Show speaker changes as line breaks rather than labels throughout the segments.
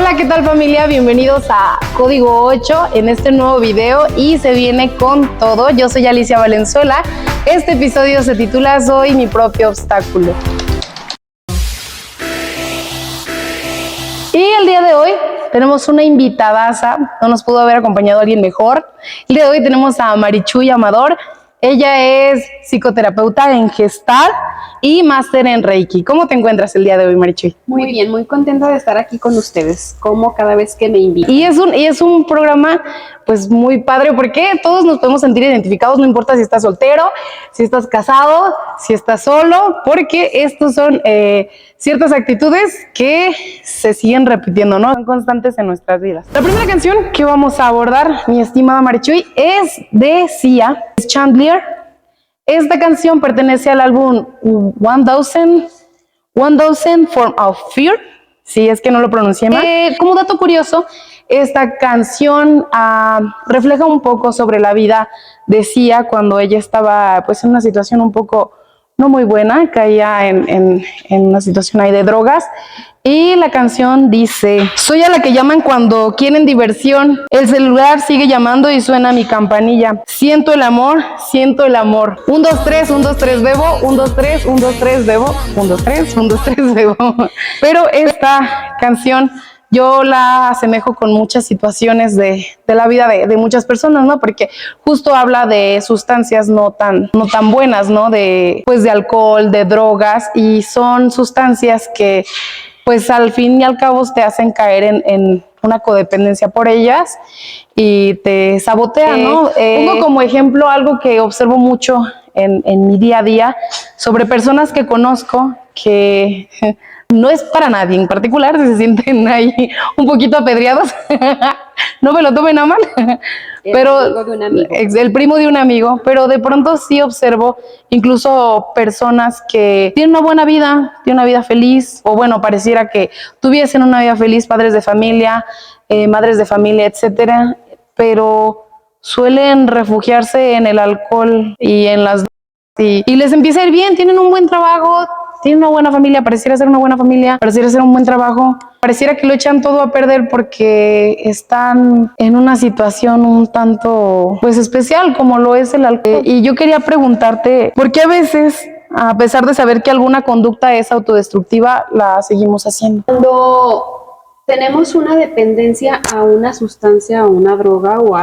Hola, ¿qué tal familia? Bienvenidos a Código 8 en este nuevo video y se viene con todo. Yo soy Alicia Valenzuela. Este episodio se titula Soy mi propio obstáculo. Y el día de hoy tenemos una invitadaza, no nos pudo haber acompañado alguien mejor. El día de hoy tenemos a Marichuy Amador. Ella es psicoterapeuta en Gestalt y máster en Reiki. ¿Cómo te encuentras el día de hoy, Marichuy?
Muy bien, muy contenta de estar aquí con ustedes, como cada vez que me invitan.
Y es un programa pues muy padre porque todos nos podemos sentir identificados, no importa si estás soltero, si estás casado, si estás solo, porque estos son ciertas actitudes que se siguen repitiendo, ¿no? Son constantes en nuestras vidas. La primera canción que vamos a abordar, mi estimada Marichuy, es de Sia, es Chandelier. Esta canción pertenece al álbum 1000 Form of Fear, si es que no lo pronuncié mal. Como dato curioso, esta canción refleja un poco sobre la vida de Sia cuando ella estaba pues en una situación un poco no muy buena, caía en una situación ahí de drogas. Y la canción dice: soy a la que llaman cuando quieren diversión, el celular sigue llamando y suena mi campanilla, siento el amor, 1, 2, 3, 1, 2, 3, bebo, 1, 2, 3, 1, 2, 3, bebo, 1, 2, 3, 1, 2, 3, bebo. Pero esta canción yo la asemejo con muchas situaciones de la vida de muchas personas, ¿no? Porque justo habla de sustancias no tan buenas, ¿no? De alcohol, de drogas, y son sustancias que pues al fin y al cabo te hacen caer en una codependencia por ellas y te sabotean, ¿no? Pongo como ejemplo algo que observo mucho en mi día a día sobre personas que conozco que no es para nadie en particular, si se sienten ahí un poquito apedreados, no me lo tomen a mal, pero el primo de un amigo, pero de pronto sí observo incluso personas que tienen una buena vida, tienen una vida feliz, o bueno, pareciera que tuviesen una vida feliz, padres de familia, madres de familia, etcétera, pero suelen refugiarse en el alcohol y en las y les empieza a ir bien, tienen un buen trabajo, tienen una buena familia, pareciera ser una buena familia, pareciera ser un buen trabajo, pareciera que lo echan todo a perder porque están en una situación un tanto pues especial como lo es el alcohol. Y yo quería preguntarte, ¿por qué a veces, a pesar de saber que alguna conducta es autodestructiva, la seguimos haciendo?
Cuando tenemos una dependencia a una sustancia, a una droga o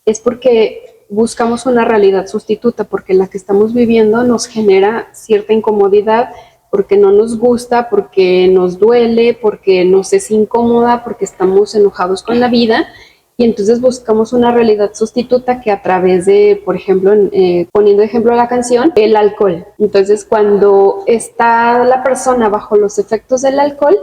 es porque buscamos una realidad sustituta, porque la que estamos viviendo nos genera cierta incomodidad, porque no nos gusta, porque nos duele, porque nos es incómoda, porque estamos enojados con la vida, y entonces buscamos una realidad sustituta que a través de, por ejemplo, poniendo ejemplo la canción, el alcohol. Entonces cuando está la persona bajo los efectos del alcohol,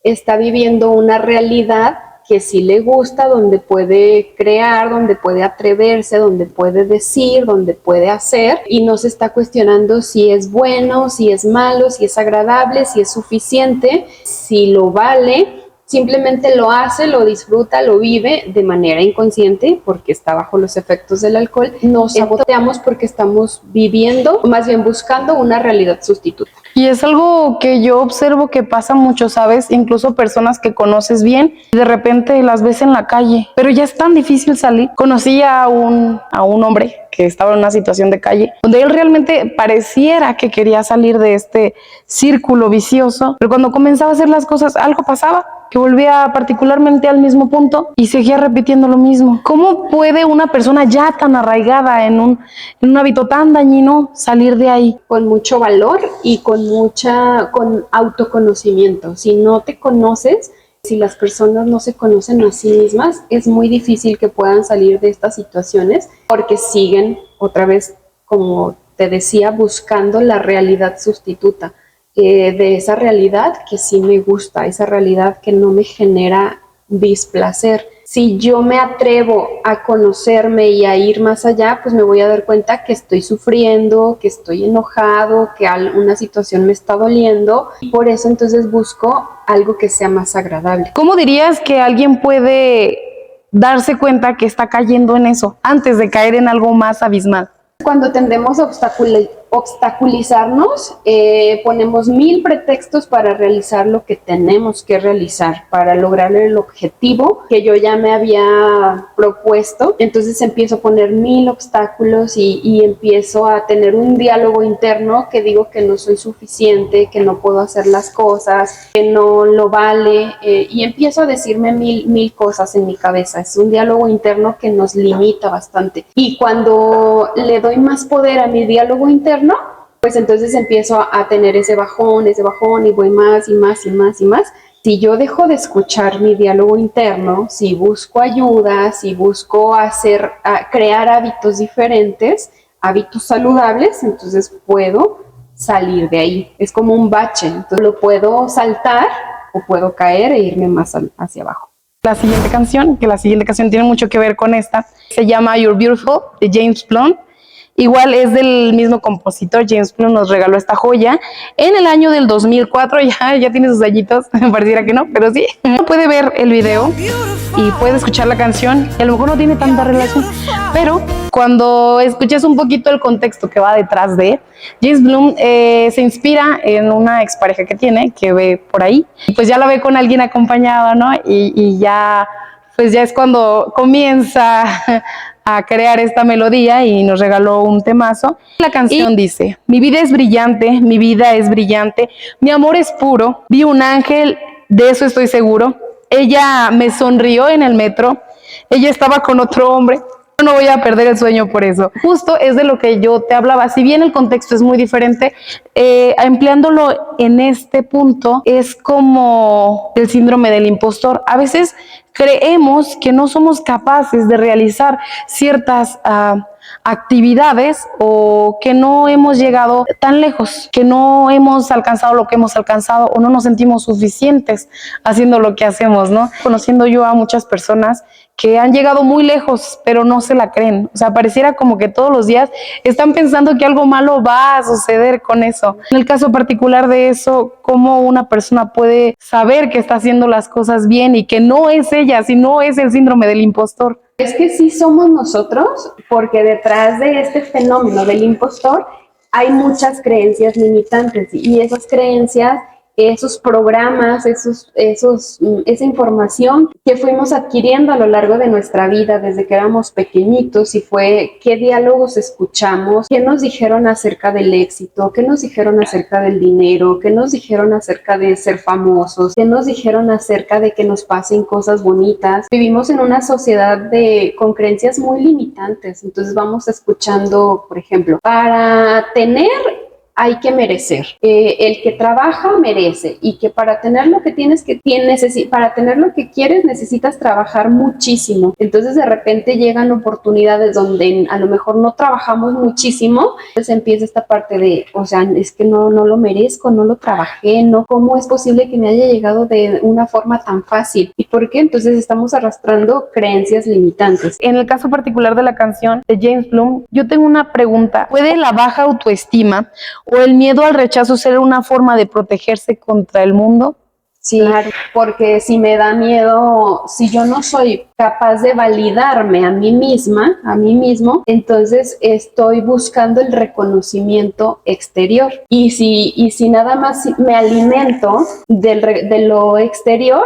está viviendo una realidad que sí le gusta, donde puede crear, donde puede atreverse, donde puede decir, donde puede hacer, y no se está cuestionando si es bueno, si es malo, si es agradable, si es suficiente, si lo vale. Simplemente lo hace, lo disfruta, lo vive de manera inconsciente porque está bajo los efectos del alcohol. Nos saboteamos porque estamos viviendo, más bien buscando una realidad sustituta.
Y es algo que yo observo que pasa mucho, ¿sabes? Incluso personas que conoces bien y de repente las ves en la calle, pero ya es tan difícil salir. Conocí a un hombre que estaba en una situación de calle, donde él realmente pareciera que quería salir de este círculo vicioso, pero cuando comenzaba a hacer las cosas, algo pasaba, que volvía particularmente al mismo punto y seguía repitiendo lo mismo. ¿Cómo puede una persona ya tan arraigada en un hábito tan dañino salir de ahí?
Con mucho valor y con autoconocimiento. Si no te conoces, si las personas no se conocen a sí mismas, es muy difícil que puedan salir de estas situaciones porque siguen, otra vez, como te decía, buscando la realidad sustituta. De esa realidad que sí me gusta, esa realidad que no me genera displacer. Si yo me atrevo a conocerme y a ir más allá, pues me voy a dar cuenta que estoy sufriendo, que estoy enojado, que una situación me está doliendo, y por eso entonces busco algo que sea más agradable.
¿Cómo dirías que alguien puede darse cuenta que está cayendo en eso antes de caer en algo más abismal?
Cuando tendemos a obstaculizarnos, ponemos 1000 pretextos para realizar lo que tenemos que realizar, para lograr el objetivo que yo ya me había propuesto. Entonces empiezo a poner 1000 obstáculos y empiezo a tener un diálogo interno que digo que no soy suficiente, que no puedo hacer las cosas, que no lo vale, y empiezo a decirme mil cosas en mi cabeza. Es un diálogo interno que nos limita bastante. Y cuando le doy más poder a mi diálogo interno, pues entonces empiezo a tener ese bajón y voy más y más y más y más. Si yo dejo de escuchar mi diálogo interno, si busco ayuda, si busco crear hábitos diferentes, hábitos saludables, entonces puedo salir de ahí. Es como un bache, entonces lo puedo saltar o puedo caer e irme más hacia abajo.
La siguiente canción tiene mucho que ver con esta, se llama You're Beautiful, de James Blunt. Igual es del mismo compositor. James Blunt nos regaló esta joya en el año del 2004, ya tiene sus añitos, pareciera que no, pero sí. Puede ver el video y puede escuchar la canción, y a lo mejor no tiene tanta relación, pero cuando escuches un poquito el contexto que va detrás de James Blunt, se inspira en una expareja que tiene, que ve por ahí, y pues ya la ve con alguien acompañado, ¿no? Y ya, pues ya es cuando comienza a crear esta melodía y nos regaló un temazo. La canción dice: mi vida es brillante, mi vida es brillante, mi amor es puro, vi un ángel, de eso estoy seguro, ella me sonrió en el metro, ella estaba con otro hombre, yo no voy a perder el sueño por eso. Justo es de lo que yo te hablaba, si bien el contexto es muy diferente, empleándolo en este punto es como el síndrome del impostor. A veces creemos que no somos capaces de realizar ciertas actividades, o que no hemos llegado tan lejos, que no hemos alcanzado lo que hemos alcanzado, o no nos sentimos suficientes haciendo lo que hacemos, ¿no? Conociendo yo a muchas personas que han llegado muy lejos, pero no se la creen. O sea, pareciera como que todos los días están pensando que algo malo va a suceder con eso. En el caso particular de eso, ¿cómo una persona puede saber que está haciendo las cosas bien y que no es ella, sino es el síndrome del impostor?
Es que sí somos nosotros, porque detrás de este fenómeno del impostor hay muchas creencias limitantes, y esas creencias, esos programas, esa información que fuimos adquiriendo a lo largo de nuestra vida desde que éramos pequeñitos, y fue qué diálogos escuchamos, qué nos dijeron acerca del éxito, qué nos dijeron acerca del dinero, qué nos dijeron acerca de ser famosos, qué nos dijeron acerca de que nos pasen cosas bonitas. Vivimos en una sociedad con creencias muy limitantes, entonces vamos escuchando, por ejemplo, para tener hay que merecer. El que trabaja merece, y que para tener lo que para tener lo que quieres necesitas trabajar muchísimo. Entonces de repente llegan oportunidades donde a lo mejor no trabajamos muchísimo. Entonces empieza esta parte de, o sea, es que no lo merezco, no lo trabajé, no, ¿cómo es posible que me haya llegado de una forma tan fácil? ¿Y por qué? Entonces estamos arrastrando creencias limitantes.
En el caso particular de la canción de James Blunt, yo tengo una pregunta. ¿Puede la baja autoestima o el miedo al rechazo ser una forma de protegerse contra el mundo?
Sí, claro, porque si me da miedo, si yo no soy capaz de validarme a mí misma, a mí mismo, entonces estoy buscando el reconocimiento exterior. Y si nada más me alimento de lo exterior,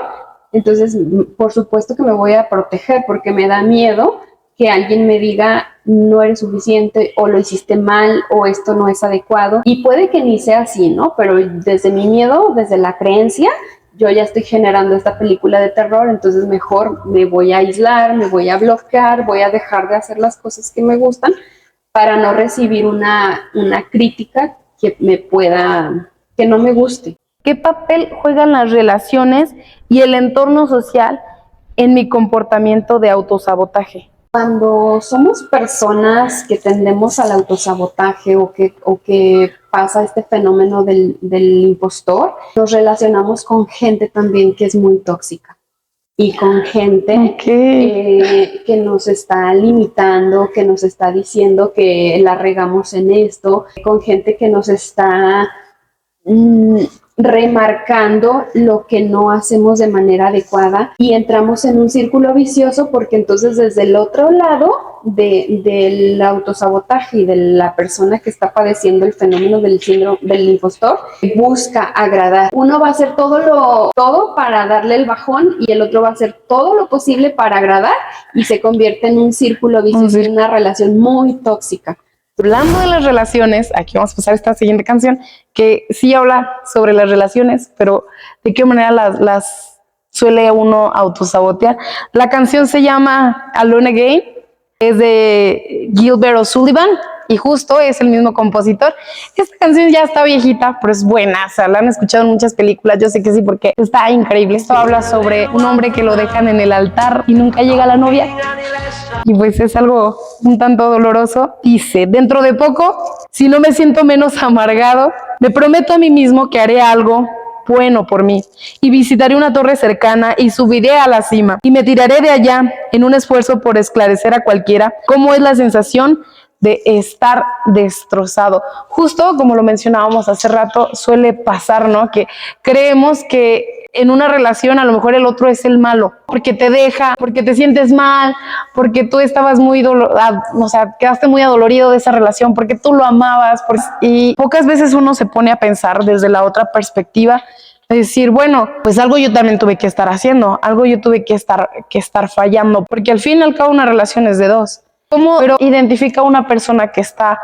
entonces por supuesto que me voy a proteger, porque me da miedo que alguien me diga no eres suficiente, o lo hiciste mal, o esto no es adecuado. Y puede que ni sea así, ¿no? Pero desde mi miedo, desde la creencia, yo ya estoy generando esta película de terror, entonces mejor me voy a aislar, me voy a bloquear, voy a dejar de hacer las cosas que me gustan para no recibir una crítica que no me guste.
¿Qué papel juegan las relaciones y el entorno social en mi comportamiento de autosabotaje?
Cuando somos personas que tendemos al autosabotaje, o que pasa este fenómeno del impostor, nos relacionamos con gente también que es muy tóxica, y con gente que nos está limitando, que nos está diciendo que la regamos en esto, con gente que nos está remarcando lo que no hacemos de manera adecuada, y entramos en un círculo vicioso, porque entonces desde el otro lado del autosabotaje y de la persona que está padeciendo el fenómeno del síndrome del impostor, busca agradar. Uno va a hacer todo para darle el bajón y el otro va a hacer todo lo posible para agradar y se convierte en un círculo vicioso, en una relación muy tóxica.
Hablando de las relaciones, aquí vamos a pasar esta siguiente canción que sí habla sobre las relaciones, pero de qué manera las suele uno autosabotear. La canción se llama Alone Again, es de Gilbert O'Sullivan y justo es el mismo compositor. Esta canción ya está viejita, pero es buena, o sea, la han escuchado en muchas películas, yo sé que sí, porque está increíble. Esto habla sobre un hombre que lo dejan en el altar y nunca llega la novia. Y pues es algo un tanto doloroso. Dice, dentro de poco, si no me siento menos amargado, me prometo a mí mismo que haré algo bueno por mí y visitaré una torre cercana y subiré a la cima y me tiraré de allá en un esfuerzo por esclarecer a cualquiera cómo es la sensación de estar destrozado. Justo como lo mencionábamos hace rato, suele pasar, ¿no? Que creemos que en una relación a lo mejor el otro es el malo, porque te deja, porque te sientes mal, porque tú estabas muy quedaste muy adolorido de esa relación, porque tú lo amabas, y pocas veces uno se pone a pensar desde la otra perspectiva, es decir, bueno, pues algo yo también tuve que estar haciendo, algo yo tuve que estar fallando, porque al fin y al cabo una relación es de dos. ¿Cómo pero identifica una persona que está,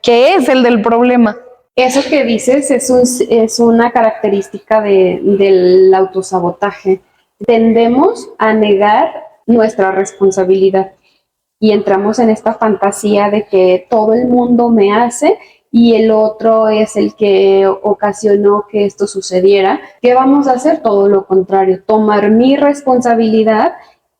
que es el del problema?
Eso que dices es una característica del autosabotaje. Tendemos a negar nuestra responsabilidad y entramos en esta fantasía de que todo el mundo me hace y el otro es el que ocasionó que esto sucediera. ¿Qué vamos a hacer? Todo lo contrario, tomar mi responsabilidad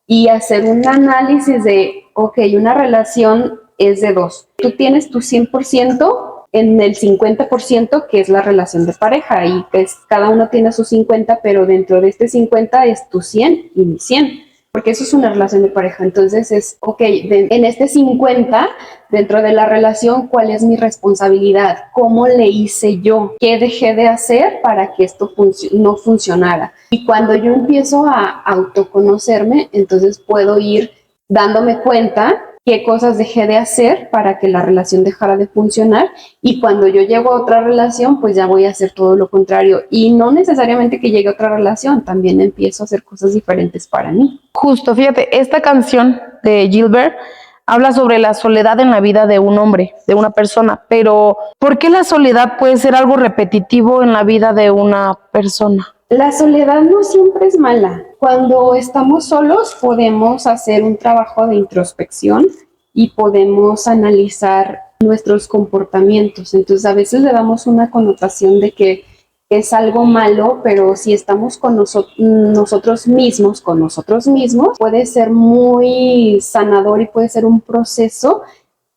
y hacer un análisis de, ok, una relación es de dos. Tú tienes tu 100% en el 50% que es la relación de pareja y pues cada uno tiene su 50, pero dentro de este 50 es tu 100 y mi 100, porque eso es una relación de pareja. Entonces es, ok, en este 50, dentro de la relación, ¿cuál es mi responsabilidad? ¿Cómo le hice yo? ¿Qué dejé de hacer para que esto no funcionara? Y cuando yo empiezo a autoconocerme, entonces puedo ir dándome cuenta qué cosas dejé de hacer para que la relación dejara de funcionar, y cuando yo llego a otra relación, pues ya voy a hacer todo lo contrario, y no necesariamente que llegue a otra relación, también empiezo a hacer cosas diferentes para mí.
Justo, fíjate, esta canción de Gilbert habla sobre la soledad en la vida de un hombre, de una persona, pero ¿por qué la soledad puede ser algo repetitivo en la vida de una persona?
La soledad no siempre es mala. Cuando estamos solos podemos hacer un trabajo de introspección y podemos analizar nuestros comportamientos. Entonces a veces le damos una connotación de que es algo malo, pero si estamos con nosotros mismos, puede ser muy sanador y puede ser un proceso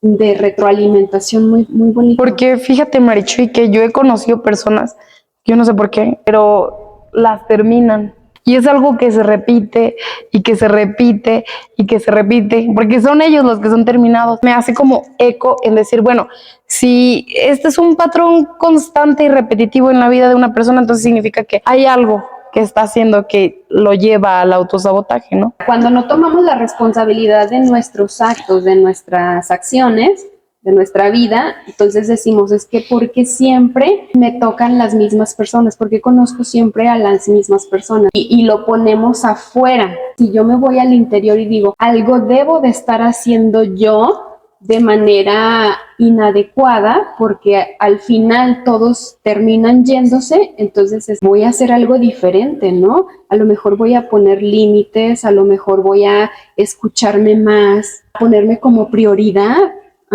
de retroalimentación muy, muy bonito.
Porque fíjate, Marichuy, que yo he conocido personas, yo no sé por qué, pero las terminan. Y es algo que se repite y que se repite y que se repite, porque son ellos los que son terminados. Me hace como eco en decir, bueno, si este es un patrón constante y repetitivo en la vida de una persona, entonces significa que hay algo que está haciendo que lo lleva al autosabotaje, ¿no?
Cuando no tomamos la responsabilidad de nuestros actos, de nuestras acciones, de nuestra vida, entonces decimos, es que porque siempre me tocan las mismas personas, porque conozco siempre a las mismas personas, y lo ponemos afuera. Si yo me voy al interior y digo, algo debo de estar haciendo yo de manera inadecuada, porque al final todos terminan yéndose, entonces voy a hacer algo diferente, ¿no? A lo mejor voy a poner límites, a lo mejor voy a escucharme más, ponerme como prioridad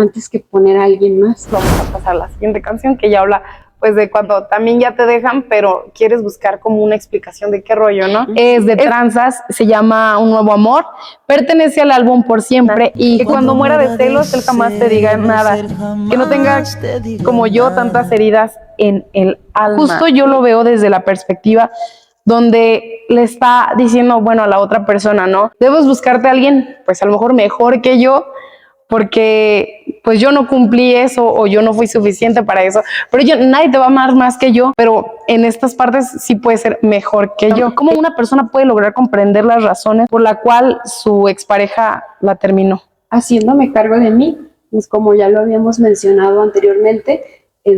antes que poner a alguien más.
Vamos a pasar a la siguiente canción que ya habla pues de cuando también ya te dejan, pero quieres buscar como una explicación de qué rollo, ¿no? Es de Tranzas, se llama Un Nuevo Amor, pertenece al álbum Por Siempre, y que cuando muera de celos él jamás te diga nada, que no tenga como yo tantas heridas en el alma. Justo yo lo veo desde la perspectiva donde le está diciendo, bueno, a la otra persona, ¿no? Debes buscarte a alguien, pues a lo mejor mejor que yo, porque pues yo no cumplí eso o yo no fui suficiente para eso, pero nadie te va a amar más que yo, pero en estas partes sí puede ser mejor que yo. ¿Cómo una persona puede lograr comprender las razones por la cual su expareja la terminó?
haciéndome cargo de mí. Es como ya lo habíamos mencionado anteriormente,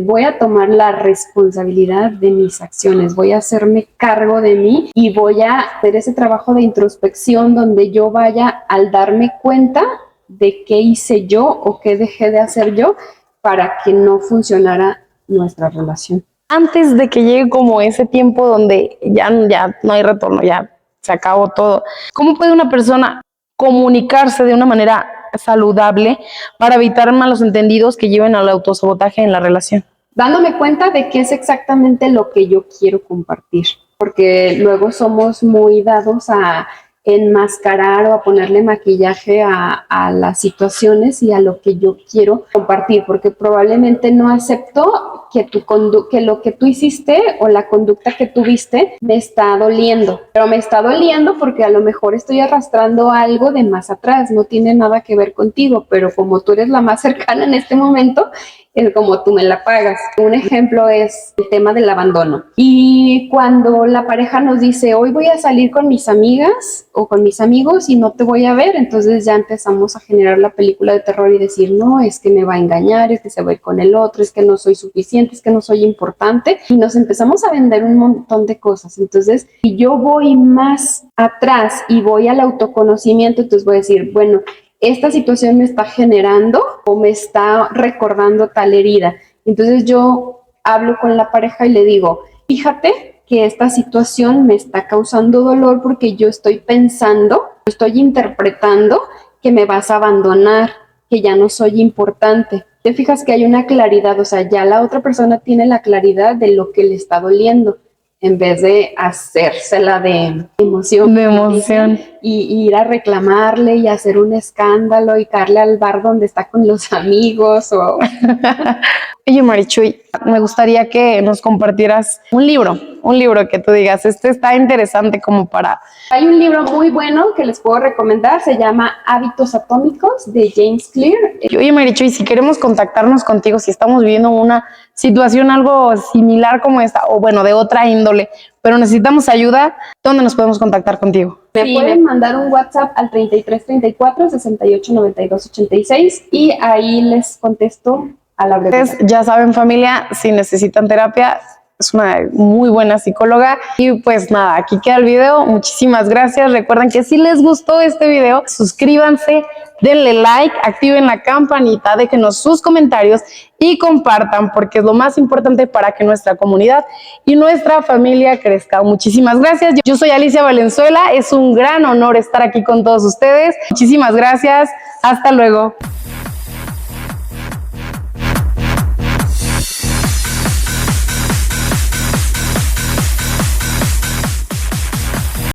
voy a tomar la responsabilidad de mis acciones, voy a hacerme cargo de mí y voy a hacer ese trabajo de introspección donde yo vaya al darme cuenta de qué hice yo o qué dejé de hacer yo para que no funcionara nuestra relación.
Antes de que llegue como ese tiempo donde ya no hay retorno, ya se acabó todo, ¿cómo puede una persona comunicarse de una manera saludable para evitar malos entendidos que lleven al autosabotaje en la relación?
Dándome cuenta de qué es exactamente lo que yo quiero compartir, porque luego somos muy dados a enmascarar o a ponerle maquillaje a las situaciones y a lo que yo quiero compartir, porque probablemente no acepto que lo que tú hiciste o la conducta que tuviste me está doliendo, pero me está doliendo porque a lo mejor estoy arrastrando algo de más atrás, no tiene nada que ver contigo, pero como tú eres la más cercana en este momento, es como tú me la pagas. Un ejemplo es el tema del abandono. Y cuando la pareja nos dice, hoy voy a salir con mis amigas o con mis amigos y no te voy a ver, entonces ya empezamos a generar la película de terror y decir, no, es que me va a engañar, es que se va a ir con el otro, es que no soy suficiente, es que no soy importante. Y nos empezamos a vender un montón de cosas. Entonces, si yo voy más atrás y voy al autoconocimiento, entonces voy a decir, bueno, esta situación me está generando o me está recordando tal herida. Entonces yo hablo con la pareja y le digo, fíjate que esta situación me está causando dolor porque yo estoy pensando, estoy interpretando que me vas a abandonar, que ya no soy importante. Te fijas que hay una claridad, o sea, ya la otra persona tiene la claridad de lo que le está doliendo, en vez de hacérsela de emoción.
De emoción.
Y ir a reclamarle y hacer un escándalo y caerle al bar donde está con los amigos.
Oye, Marichuy, me gustaría que nos compartieras un libro que tú digas, este está interesante como para...
Hay un libro muy bueno que les puedo recomendar, se llama Hábitos Atómicos de James Clear.
Oye, Marichuy, si queremos contactarnos contigo, si estamos viviendo una situación algo similar como esta, o bueno, de otra índole, pero necesitamos ayuda, ¿dónde nos podemos contactar contigo?
Me pueden mandar un WhatsApp al 33 34 68 92 86 y ahí les contesto a la brevedad.
Ustedes ya saben, familia, si necesitan terapia, es una muy buena psicóloga. Y pues nada, aquí queda el video. Muchísimas gracias. Recuerden que si les gustó este video, suscríbanse, denle like, activen la campanita, déjenos sus comentarios y compartan, porque es lo más importante para que nuestra comunidad y nuestra familia crezca. Muchísimas gracias. Yo soy Alicia Valenzuela. Es un gran honor estar aquí con todos ustedes. Muchísimas gracias. Hasta luego.